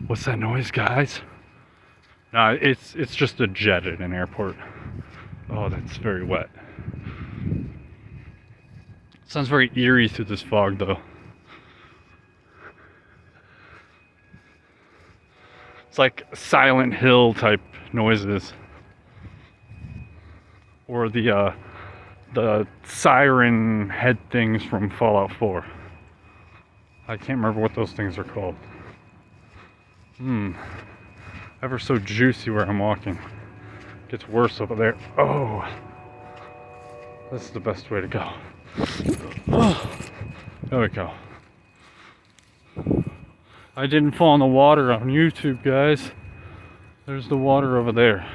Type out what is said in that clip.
What's that noise, guys? No, it's just a jet at an airport. Oh, that's very wet. Sounds very eerie through this fog, though. It's like Silent Hill type noises, or the siren head things from Fallout 4. I can't remember what those things are called. Ever so juicy where I'm walking. Gets worse over there. Oh, this is the best way to go. Oh, there we go. I didn't fall in the water on YouTube, guys. There's the water over there.